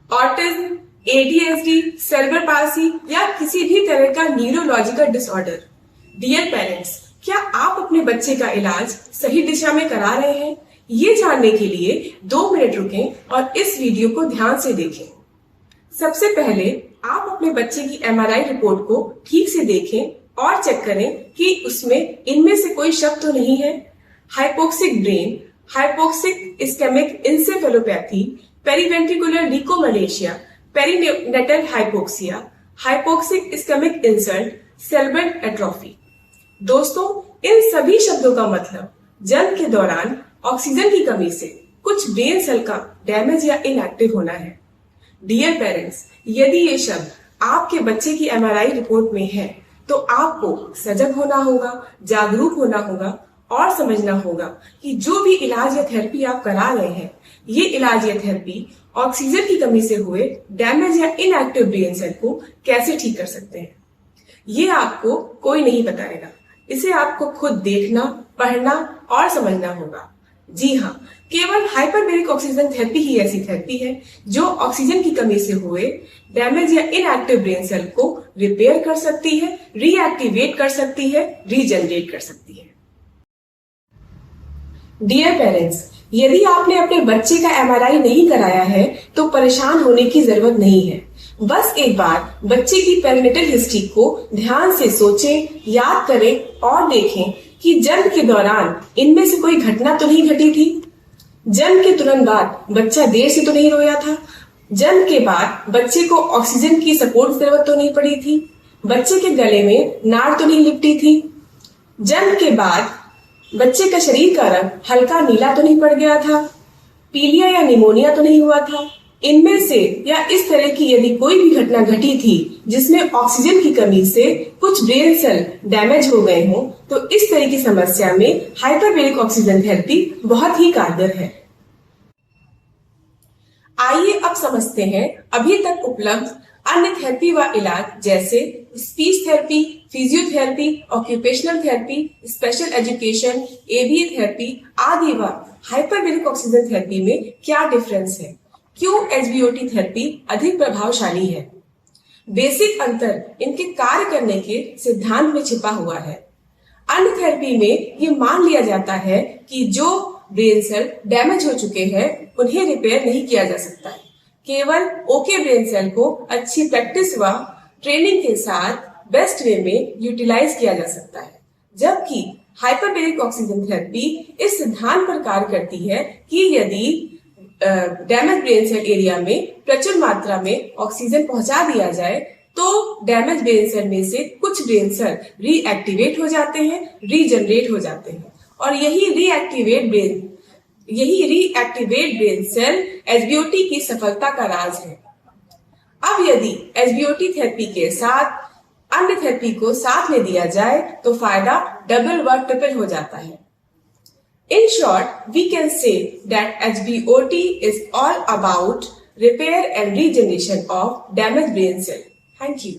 Autism, ADHD, cerebral palsy या किसी भी तरह का न्यूरोलॉजिकल डिसऑर्डर। डियर पेरेंट्स, क्या आप अपने बच्चे का इलाज सही दिशा में करा रहे हैं? ये जानने के लिए 2 मिनट रुकें और इस वीडियो को ध्यान से देखें। सबसे पहले आप अपने बच्चे की MRI रिपोर्ट को ठीक से देखें और चेक करें कि उसमें इनमें से कोई शक तो नहीं है। Hypoxic brain, hypoxic ischemic encephalopathy, periventricular leukomalacia, perinatal hypoxia, hypoxic ischemic insult, cerebral atrophy. दोस्तों, इन सभी शब्दों का मतलब जन्म के दौरान ऑक्सीजन की कमी से कुछ ब्रेन सेल का डैमेज या इनएक्टिव होना है। डियर पेरेंट्स, यदि ये शब्द आपके बच्चे की MRI रिपोर्ट में है तो आपको सजग होना होगा, जागरूक होना होगा और समझना होगा कि जो भी इलाज या थेरेपी आप करा रहे हैं, ये इलाज या थेरेपी ऑक्सीजन की कमी से हुए डैमेज या इनएक्टिव ब्रेन सेल को कैसे ठीक कर सकते हैं। ये आपको कोई नहीं बताएगा, इसे आपको खुद देखना, पढ़ना और समझना होगा। जी हाँ, केवल हाइपरबेरिक ऑक्सीजन थेरेपी ही ऐसी थेरेपी है जो ऑक्सीजन की कमी से हुए डैमेज या इनएक्टिव ब्रेन सेल को रिपेयर कर सकती है, रीएक्टिवेट कर सकती है, रीजनरेट कर सकती है। डियर पेरेंट्स, यदि आपने अपने बच्चे का MRI नहीं कराया है तो परेशान होने की जरूरत नहीं है। बस एक बार बच्चे की पेरिनेटल हिस्ट्री को ध्यान से सोचें, याद करें और देखें कि जन्म के दौरान इनमें से कोई घटना तो नहीं घटी थी। जन्म के तुरंत बाद बच्चा देर से तो नहीं रोया था। जन्म के बाद बच्चे को ऑक्सीजन की सपोर्ट की जरूरत तो नहीं पड़ी थी। बच्चे के गले में नाड़ तो नहीं लिपटी थी। जन्म के बाद बच्चे का शरीर का रंग हल्का नीला तो नहीं पड़ गया था। पीलिया या निमोनिया तो नहीं हुआ था। इनमें से या इस तरह की यदि कोई भी घटना घटी थी जिसमें ऑक्सीजन की कमी से कुछ ब्रेन सेल डैमेज हो गए हों, तो इस तरह की समस्या में हाइपरबेरिक ऑक्सीजन थेरेपी बहुत ही कारगर है। आइए अब समझते हैं अभी तक उपलब्ध अन्य थेरेपी व इलाज जैसे speech therapy, physiotherapy, occupational therapy, special education, ABA therapy आदि व हाइपरबेरिक ऑक्सीजन थेरेपी में क्या डिफरेंस है, क्यों SBOT थेरेपी अधिक प्रभावशाली है। बेसिक अंतर इनके कार्य करने के सिद्धांत में छिपा हुआ है। अन्य थेरेपी में ये मान लिया जाता है कि जो ब्रेन सेल डैमेज हो चुके हैं उन्हें रिपेयर नहीं किया जा सकता है। केवल ओके ब्रेन सेल को अच्छी प्रैक्टिस व ट्रेनिंग के साथ बेस्ट वे में यूटिलाइज किया जा सकता है। जबकि हाइपरबेरिक ऑक्सीजन थेरेपी इस सिद्धांत पर कार्य करती है कि यदि डैमेज ब्रेन सेल एरिया में प्रचुर मात्रा में ऑक्सीजन पहुंचा दिया जाए तो डैमेज ब्रेन सेल में से कुछ ब्रेन सेल रीएक्टिवेट हो जाते हैं, रीजनरेट हो जाते हैं और यही रीएक्टिवेट ब्रेन सेल SBOT की सफलता का राज है। अब यदि SBOT थेरेपी के साथ अन्य थेरेपी को साथ में दिया जाए तो फायदा डबल व ट्रिपल हो जाता है। In short, we can say that SBOT is all about repair and regeneration of damaged brain cell. Thank you.